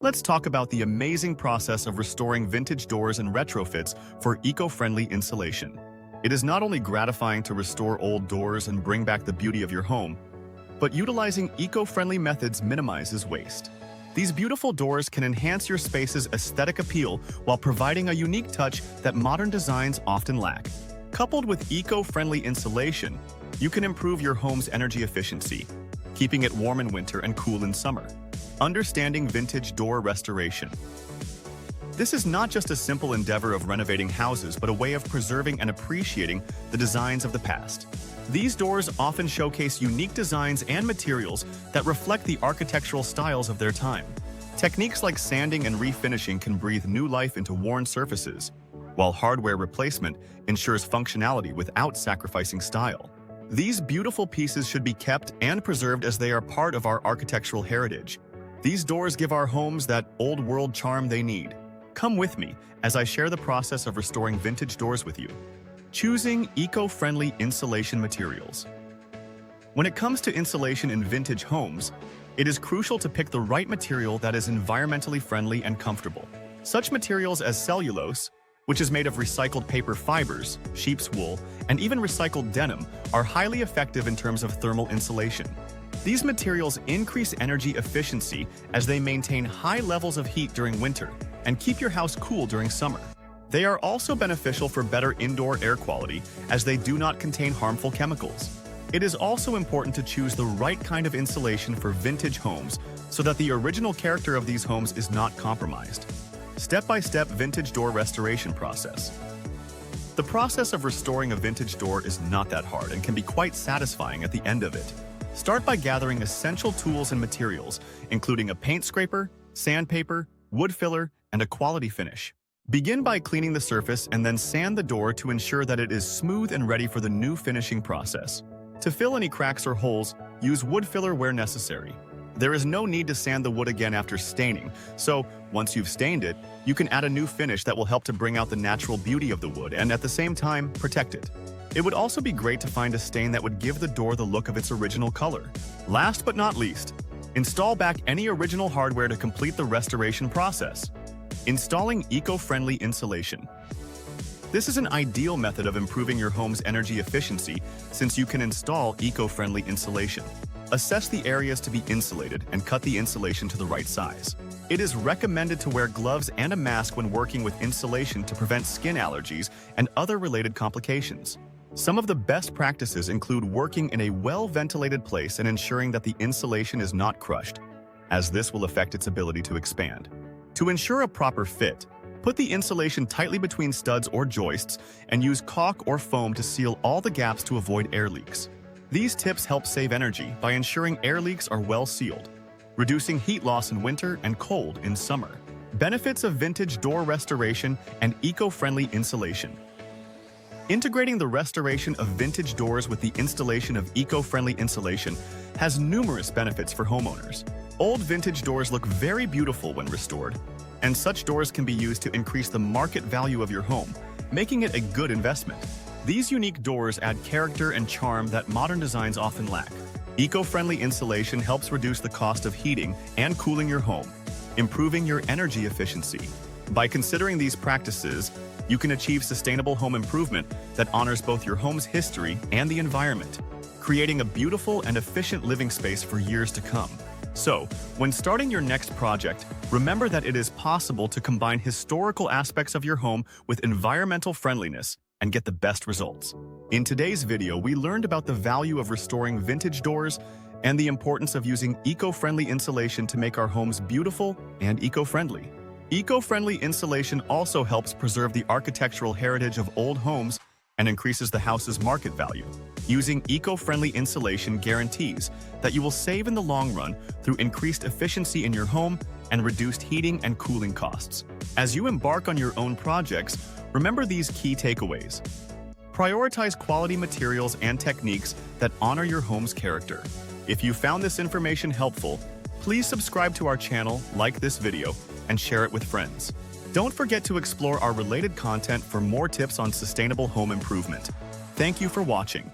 Let's talk about the amazing process of restoring vintage doors and retrofits for eco-friendly insulation. It is not only gratifying to restore old doors and bring back the beauty of your home, but utilizing eco-friendly methods minimizes waste. These beautiful doors can enhance your space's aesthetic appeal while providing a unique touch that modern designs often lack. Coupled with eco-friendly insulation, you can improve your home's energy efficiency, keeping it warm in winter and cool in summer. Understanding vintage door restoration. This is not just a simple endeavor of renovating houses, but a way of preserving and appreciating the designs of the past. These doors often showcase unique designs and materials that reflect the architectural styles of their time. Techniques like sanding and refinishing can breathe new life into worn surfaces, while hardware replacement ensures functionality without sacrificing style. These beautiful pieces should be kept and preserved as they are part of our architectural heritage. These doors give our homes that old-world charm they need. Come with me as I share the process of restoring vintage doors with you. Choosing eco-friendly insulation materials. When it comes to insulation in vintage homes, it is crucial to pick the right material that is environmentally friendly and comfortable. Such materials as cellulose, which is made of recycled paper fibers, sheep's wool, and even recycled denim, are highly effective in terms of thermal insulation. These materials increase energy efficiency as they maintain high levels of heat during winter and keep your house cool during summer. They are also beneficial for better indoor air quality as they do not contain harmful chemicals. It is also important to choose the right kind of insulation for vintage homes so that the original character of these homes is not compromised. Step-by-step vintage door restoration process. The process of restoring a vintage door is not that hard and can be quite satisfying at the end of it. Start by gathering essential tools and materials, including a paint scraper, sandpaper, wood filler, and a quality finish. Begin by cleaning the surface and then sand the door to ensure that it is smooth and ready for the new finishing process. To fill any cracks or holes, use wood filler where necessary. There is no need to sand the wood again after staining, so once you've stained it, you can add a new finish that will help to bring out the natural beauty of the wood and at the same time protect it. It would also be great to find a stain that would give the door the look of its original color. Last but not least, install back any original hardware to complete the restoration process. Installing eco-friendly insulation. This is an ideal method of improving your home's energy efficiency since you can install eco-friendly insulation. Assess the areas to be insulated and cut the insulation to the right size. It is recommended to wear gloves and a mask when working with insulation to prevent skin allergies and other related complications. Some of the best practices include working in a well-ventilated place and ensuring that the insulation is not crushed, as this will affect its ability to expand. To ensure a proper fit, put the insulation tightly between studs or joists and use caulk or foam to seal all the gaps to avoid air leaks. These tips help save energy by ensuring air leaks are well sealed, reducing heat loss in winter and cold in summer. Benefits of vintage door restoration and eco-friendly insulation. Integrating the restoration of vintage doors with the installation of eco-friendly insulation has numerous benefits for homeowners. Old vintage doors look very beautiful when restored, and such doors can be used to increase the market value of your home, making it a good investment. These unique doors add character and charm that modern designs often lack. Eco-friendly insulation helps reduce the cost of heating and cooling your home, improving your energy efficiency. By considering these practices, you can achieve sustainable home improvement that honors both your home's history and the environment, creating a beautiful and efficient living space for years to come. So, when starting your next project, remember that it is possible to combine historical aspects of your home with environmental friendliness and get the best results. In today's video, we learned about the value of restoring vintage doors and the importance of using eco-friendly insulation to make our homes beautiful and eco-friendly. Eco-friendly insulation also helps preserve the architectural heritage of old homes and increases the house's market value. Using eco-friendly insulation guarantees that you will save in the long run through increased efficiency in your home and reduced heating and cooling costs. As you embark on your own projects, remember these key takeaways. Prioritize quality materials and techniques that honor your home's character. If you found this information helpful, please subscribe to our channel, like this video, and share it with friends. Don't forget to explore our related content for more tips on sustainable home improvement. Thank you for watching.